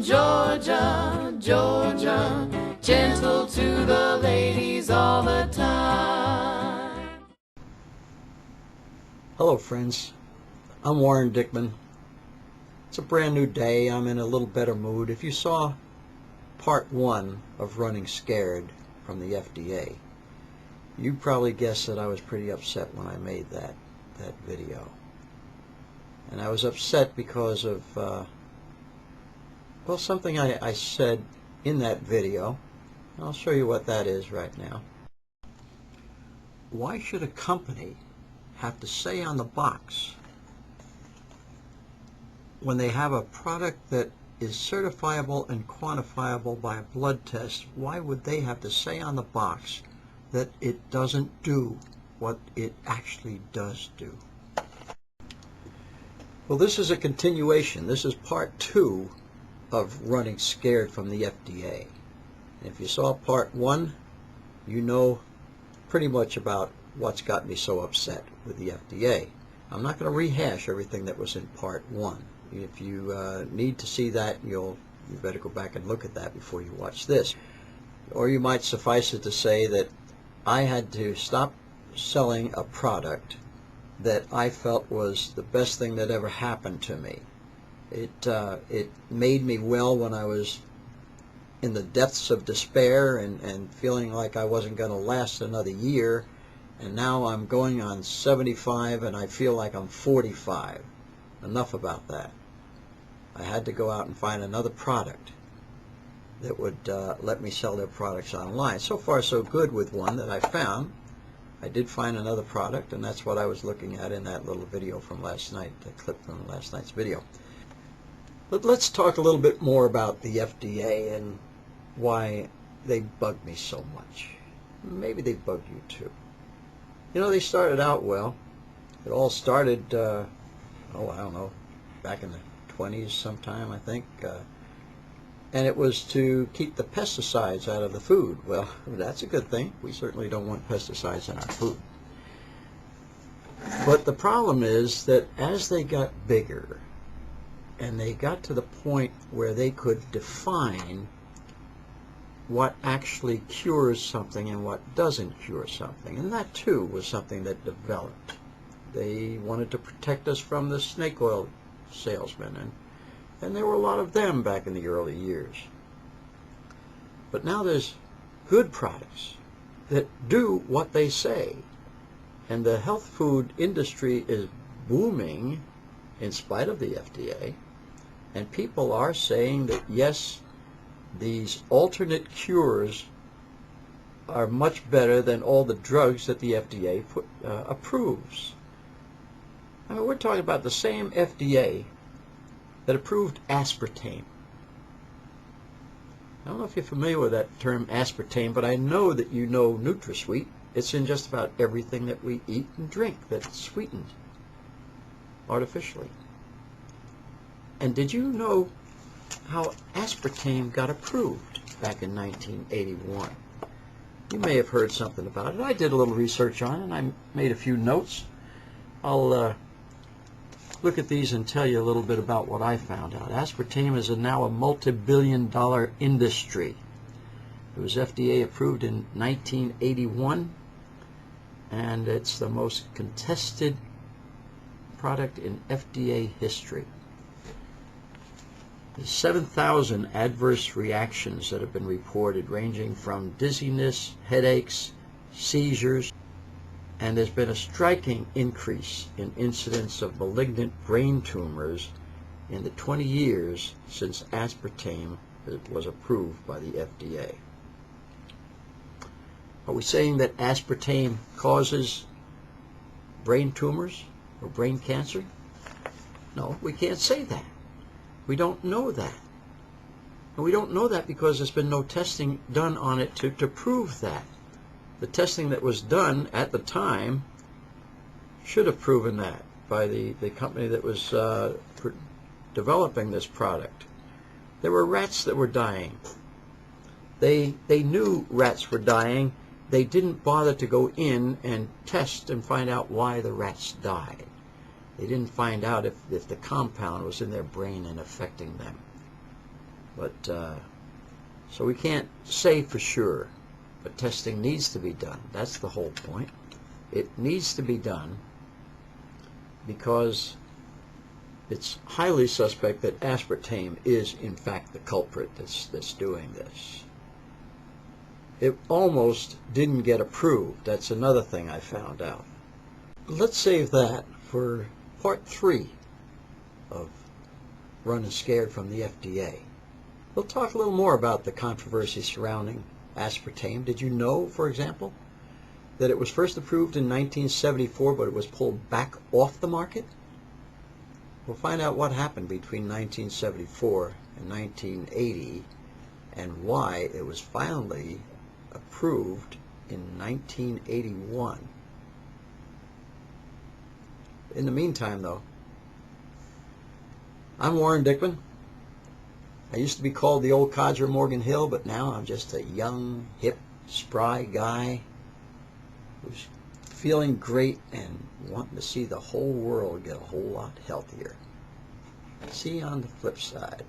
Georgia, Georgia, gentle to the ladies all the time. Hello friends, I'm Warren Dickman. It's a brand new day. I'm in a little better mood. If you saw part 1 of Running Scared from the FDA, you probably guessed that I was pretty upset when I made that video. And I was upset because of well, something I said in that video. I'll show you what that is right now. Why should a company have to say on the box, when they have a product that is certifiable and quantifiable by a blood test, why would they have to say on the box that it doesn't do what it actually does do? Well, this is a continuation. This is part 2 of Running Scared from the FDA. If you saw part 1, you know pretty much about what's got me so upset with the FDA. I'm not going to rehash everything that was in part 1. If you need to see that, you better go back and look at that before you watch this. Or you might suffice it to say that I had to stop selling a product that I felt was the best thing that ever happened to me. It made me well when I was in the depths of despair and feeling like I wasn't going to last another year, and now I'm going on 75 and I feel like I'm 45. Enough about that. I had to go out and find another product that would let me sell their products online. So far so good with one that I found. I did find another product, and that's what I was looking at in that little video from last night, the clip from last night's video. But let's talk a little bit more about the FDA and why they bug me so much. Maybe they bug you too. You know, they started out well. It all started, oh, I don't know, back in the 20s sometime, I think. And it was to keep the pesticides out of the food. Well, that's a good thing. We certainly don't want pesticides in our food. But the problem is that as they got bigger, and they got to the point where they could define what actually cures something and what doesn't cure something. And that too was something that developed. They wanted to protect us from the snake oil salesmen, and there were a lot of them back in the early years. But now there's good products that do what they say, and the health food industry is booming in spite of the FDA. And people are saying that, yes, these alternate cures are much better than all the drugs that the FDA approves. I mean, we're talking about the same FDA that approved aspartame. I don't know if you're familiar with that term aspartame, but I know that you know NutraSweet. It's in just about everything that we eat and drink that's sweetened artificially. And did you know how aspartame got approved back in 1981? You may have heard something about it. I did a little research on it, and I made a few notes. I'll look at these and tell you a little bit about what I found out. Aspartame is now a multi-billion-dollar industry. It was FDA approved in 1981, and it's the most contested product in FDA history. There's 7,000 adverse reactions that have been reported, ranging from dizziness, headaches, seizures, and there's been a striking increase in incidence of malignant brain tumors in the 20 years since aspartame was approved by the FDA. Are we saying that aspartame causes brain tumors or brain cancer? No, we can't say that. We don't know that. And we don't know that because there's been no testing done on it to prove that. The testing that was done at the time should have proven that by the company that was developing this product. There were rats that were dying. They knew rats were dying. They didn't bother to go in and test and find out why the rats died. They didn't find out if the compound was in their brain and affecting them. But so we can't say for sure, but testing needs to be done. That's the whole point. It needs to be done because it's highly suspect that aspartame is in fact the culprit that's doing this. It almost didn't get approved. That's another thing I found out. Let's save that for part 3 of Running Scared from the FDA. We'll talk a little more about the controversy surrounding aspartame. Did you know, for example, that it was first approved in 1974, but it was pulled back off the market? We'll find out what happened between 1974 and 1980 and why it was finally approved in 1981. In the meantime, though, I'm Warren Dickman. I used to be called the old codger Morgan Hill, but now I'm just a young, hip, spry guy who's feeling great and wanting to see the whole world get a whole lot healthier. See you on the flip side.